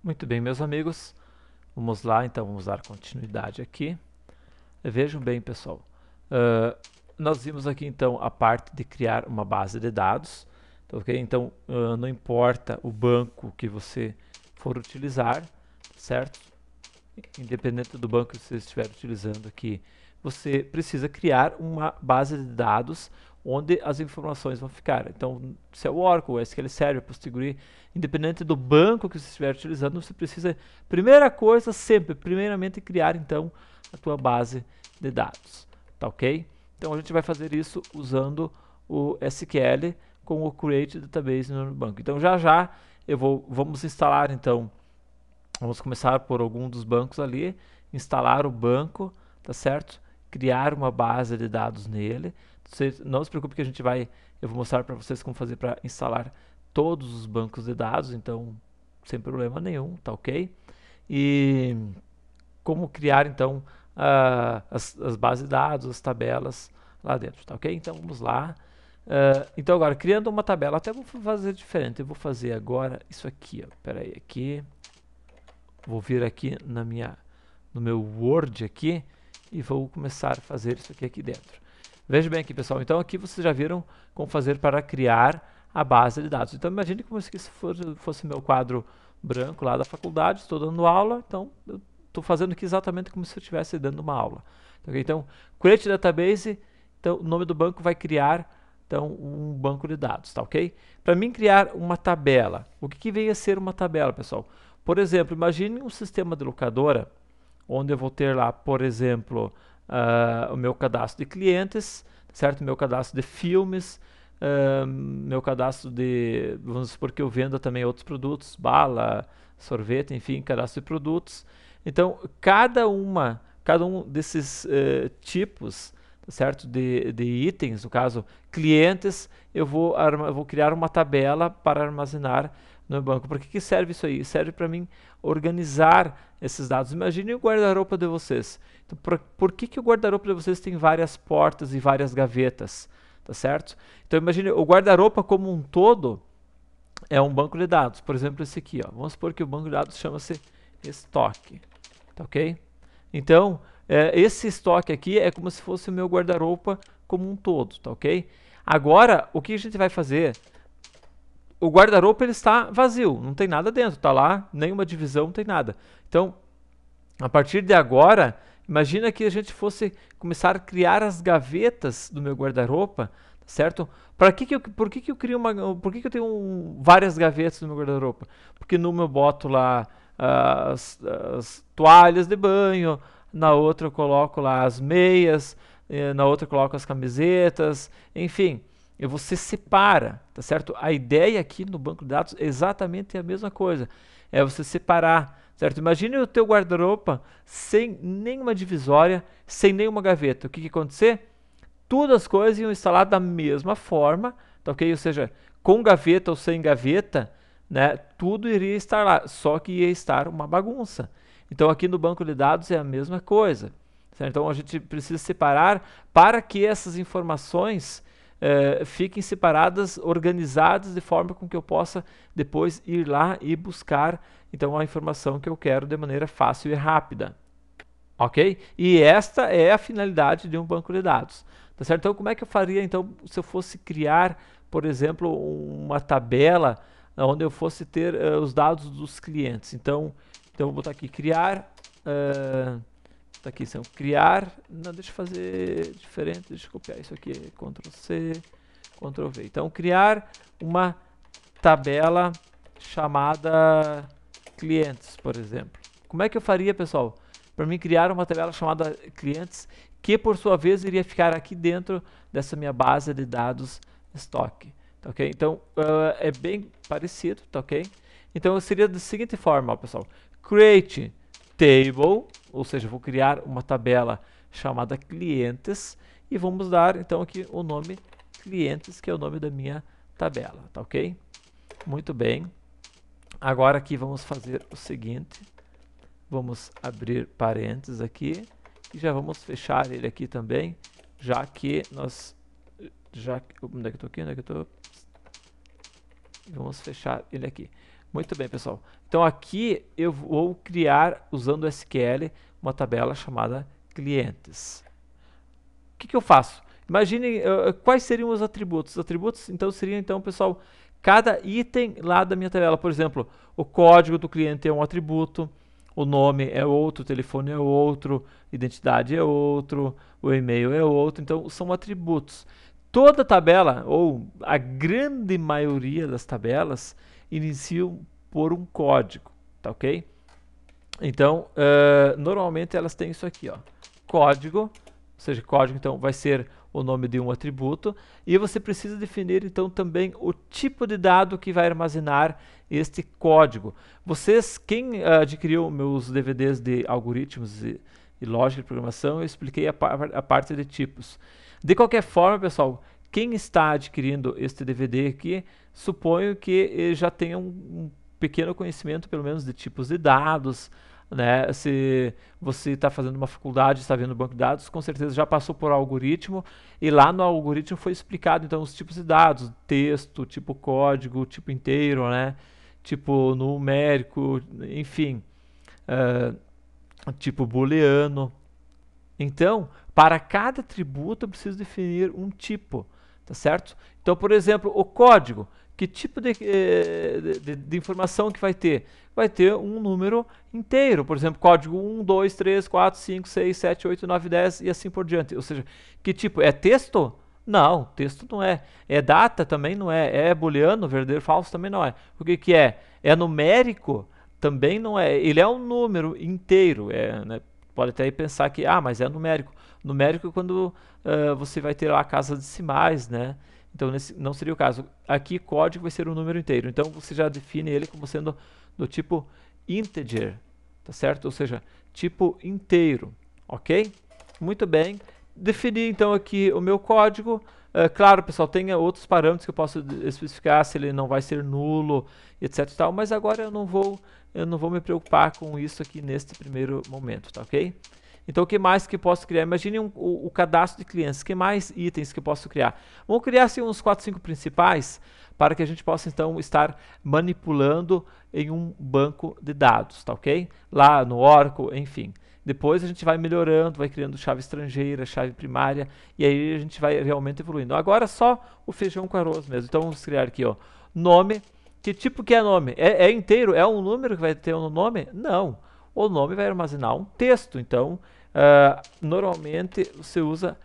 Muito bem, meus amigos. Vamos lá, então, vamos dar continuidade aqui. Vejam bem, pessoal. ah, Nós vimos aqui, então, a parte de criar uma base de dados. Tá, ok? Então, não importa o banco que você for utilizar, certo? Independente do banco que você estiver utilizando aqui, você precisa criar uma base de dados onde as informações vão ficar. Então, se é o Oracle, o SQL Server, PostgreSQL, independente do banco que você estiver utilizando, você precisa, primeira coisa, sempre, primeiramente, criar então a tua base de dados, tá ok? Então a gente vai fazer isso usando o SQL com o Create Database no banco. Então já vamos instalar então. Vamos começar por algum dos bancos ali, instalar o banco, tá certo? Criar uma base de dados nele. Não se preocupe que eu vou mostrar para vocês como fazer para instalar todos os bancos de dados, então sem problema nenhum, tá ok? E como criar então as bases de dados, as tabelas lá dentro, tá ok? Então vamos lá. Então agora, criando uma tabela, até vou fazer diferente, eu vou fazer agora isso aqui, ó. Pera aí, aqui. Vou vir aqui no meu Word aqui e vou começar a fazer isso aqui dentro. Veja bem aqui, pessoal. Então aqui vocês já viram como fazer para criar a base de dados. Então imagine como se isso fosse meu quadro branco lá da faculdade. Estou dando aula, então eu estou fazendo aqui exatamente como se eu estivesse dando uma aula. Então, create database. Então o nome do banco vai criar então um banco de dados, tá ok? Para mim criar uma tabela. O que vem a ser uma tabela, pessoal? Por exemplo, imagine um sistema de locadora, onde eu vou ter lá, por exemplo, o meu cadastro de clientes, certo? Meu cadastro de filmes, meu cadastro de, vamos supor que eu venda também outros produtos, bala, sorvete, enfim, cadastro de produtos. Então, cada um desses tipos, certo? De itens, no caso, clientes, eu vou criar uma tabela para armazenar no banco. Para que serve isso aí? Serve para mim organizar esses dados. Imagine o guarda-roupa de vocês. Então, por que o guarda-roupa de vocês tem várias portas e várias gavetas? Tá certo? Então, imagine o guarda-roupa como um todo é um banco de dados. Por exemplo, esse aqui. Ó. Vamos supor que o banco de dados chama-se estoque. Tá ok? Então, esse estoque aqui é como se fosse o meu guarda-roupa como um todo. Tá ok? Agora, o que a gente vai fazer? O guarda-roupa ele está vazio, não tem nada dentro, tá lá, nenhuma divisão, não tem nada. Então, a partir de agora, imagina que a gente fosse começar a criar as gavetas do meu guarda-roupa, certo? Por que eu crio por que eu tenho várias gavetas no meu guarda-roupa? Porque numa eu boto lá as toalhas de banho, na outra eu coloco lá as meias, na outra eu coloco as camisetas, enfim, você separa, tá certo? A ideia aqui no banco de dados é exatamente a mesma coisa, é você separar, certo? Imagine o teu guarda-roupa sem nenhuma divisória, sem nenhuma gaveta. O que ia acontecer? Todas as coisas iam instalar da mesma forma, tá ok? Ou seja, com gaveta ou sem gaveta, né? Tudo iria estar lá, só que ia estar uma bagunça. Então aqui no banco de dados é a mesma coisa. Certo? Então a gente precisa separar para que essas informações fiquem separadas, organizadas de forma com que eu possa depois ir lá e buscar então a informação que eu quero de maneira fácil e rápida. Ok? E esta é a finalidade de um banco de dados. Tá certo? Então, como é que eu faria então se eu fosse criar, por exemplo, uma tabela onde eu fosse ter os dados dos clientes? Então eu vou botar aqui criar. Tá aqui, então, criar. Não, deixa eu fazer diferente. Deixa eu copiar isso aqui. Ctrl C, Ctrl V. Então, criar uma tabela chamada clientes, por exemplo. Como é que eu faria, pessoal? Para mim criar uma tabela chamada clientes, que por sua vez iria ficar aqui dentro dessa minha base de dados estoque. Tá, ok? Então é bem parecido, tá ok? Então seria da seguinte forma, ó, pessoal: create table, ou seja, vou criar uma tabela chamada clientes e vamos dar então aqui o nome clientes, que é o nome da minha tabela, tá ok? Muito bem. Agora aqui vamos fazer o seguinte. Vamos abrir parênteses aqui e já vamos fechar ele aqui também, já que nós onde é que eu tô aqui? Onde é que eu tô? Vamos fechar ele aqui. Muito bem, pessoal. Então aqui eu vou criar, usando o SQL, uma tabela chamada clientes. O que eu faço? Imagine quais seriam os atributos. Os atributos, então, seriam, então, pessoal, cada item lá da minha tabela. Por exemplo, o código do cliente é um atributo, o nome é outro, o telefone é outro, identidade é outro, o e-mail é outro. Então, são atributos. Toda tabela, ou a grande maioria das tabelas, iniciam por um código, tá ok? Então, normalmente elas têm isso aqui, ó, código, ou seja, código então vai ser o nome de um atributo, e você precisa definir então também o tipo de dado que vai armazenar este código. Vocês, quem adquiriu meus DVDs de algoritmos e lógica de programação, eu expliquei a parte de tipos. De qualquer forma, pessoal, quem está adquirindo este DVD aqui, suponho que já tenha um pequeno conhecimento, pelo menos, de tipos de dados, né? Se você está fazendo uma faculdade, está vendo banco de dados, com certeza já passou por algoritmo, e lá no algoritmo foi explicado então os tipos de dados, texto, tipo código, tipo inteiro, né? Tipo numérico, enfim, tipo booleano. Então, para cada atributo eu preciso definir um tipo, tá certo? Então, por exemplo, o código, que tipo de informação que vai ter? Vai ter um número inteiro, por exemplo, código 1, 2, 3, 4, 5, 6, 7, 8, 9, 10 e assim por diante. Ou seja, que tipo? É texto? Não, texto não é. É data? Também não é. É booleano, verdadeiro, falso? Também não é. O que que é? É numérico? Também não é. Ele é um número inteiro, né? Pode até pensar que, mas é numérico. Numérico é quando você vai ter lá casas decimais, né? Então, não seria o caso. Aqui, código vai ser um número inteiro. Então, você já define ele como sendo do tipo integer, tá certo? Ou seja, tipo inteiro, ok? Muito bem. Defini, então, aqui o meu código. Claro, pessoal, tem outros parâmetros que eu posso especificar, se ele não vai ser nulo, etc e tal, mas agora eu não vou me preocupar com isso aqui neste primeiro momento, tá ok? Então, o que mais que eu posso criar? Imagine o cadastro de clientes. Que mais itens que eu posso criar? Vamos criar assim, uns 4, 5 principais para que a gente possa então estar manipulando em um banco de dados, tá ok? Lá no Oracle, enfim. Depois a gente vai melhorando, vai criando chave estrangeira, chave primária, e aí a gente vai realmente evoluindo. Agora só o feijão com arroz mesmo. Então vamos criar aqui, ó, nome. Que tipo que é nome? É inteiro? É um número que vai ter um nome? Não. O nome vai armazenar um texto. Então, normalmente você usa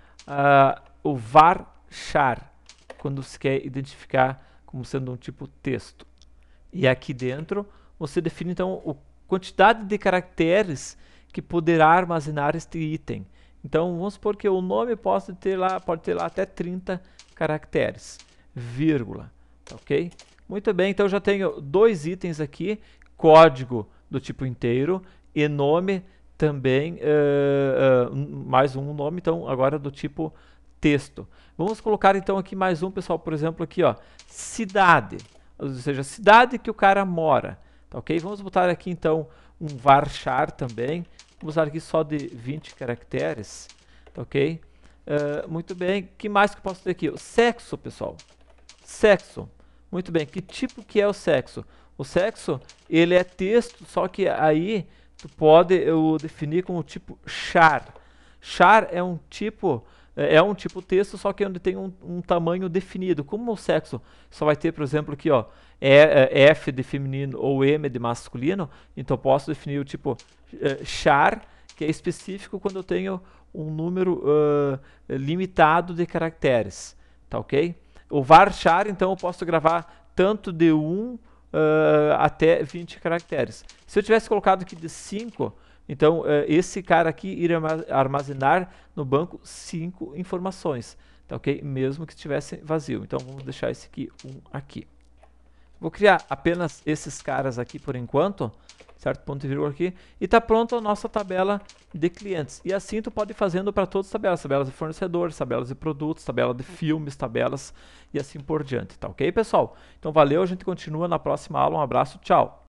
o varchar quando se quer identificar como sendo um tipo texto. E aqui dentro você define então a quantidade de caracteres que poderá armazenar este item. Então vamos supor que o nome pode ter lá até 30 caracteres, vírgula, tá ok? Muito bem, então eu já tenho dois itens aqui, código do tipo inteiro e nome também, mais um nome, então agora do tipo texto. Vamos colocar então aqui mais um, pessoal, por exemplo aqui, ó, cidade, ou seja, cidade que o cara mora, tá ok? Vamos botar aqui então um varchar também, vamos usar aqui só de 20 caracteres, tá ok? Muito bem, o que mais que eu posso ter aqui? O sexo, pessoal, sexo. Muito bem, que tipo que é o sexo? O sexo, ele é texto, só que aí tu pode definir como tipo char. Char é um tipo texto, só que onde tem um tamanho definido. Como o sexo só vai ter, por exemplo, aqui, ó, F de feminino ou M de masculino, então eu posso definir o tipo char, que é específico quando eu tenho um número limitado de caracteres, tá ok? O varchar, então, eu posso gravar tanto de 1 até 20 caracteres. Se eu tivesse colocado aqui de 5, então esse cara aqui iria armazenar no banco 5 informações, tá ok? Mesmo que estivesse vazio. Então vamos deixar esse aqui, aqui. Vou criar apenas esses caras aqui por enquanto, certo? Ponto e vírgula aqui. E está pronta a nossa tabela de clientes. E assim tu pode ir fazendo para todas as tabelas. Tabelas de fornecedores, tabelas de produtos, tabela de filmes, tabelas e assim por diante. Tá ok, pessoal? Então valeu, a gente continua na próxima aula. Um abraço, tchau!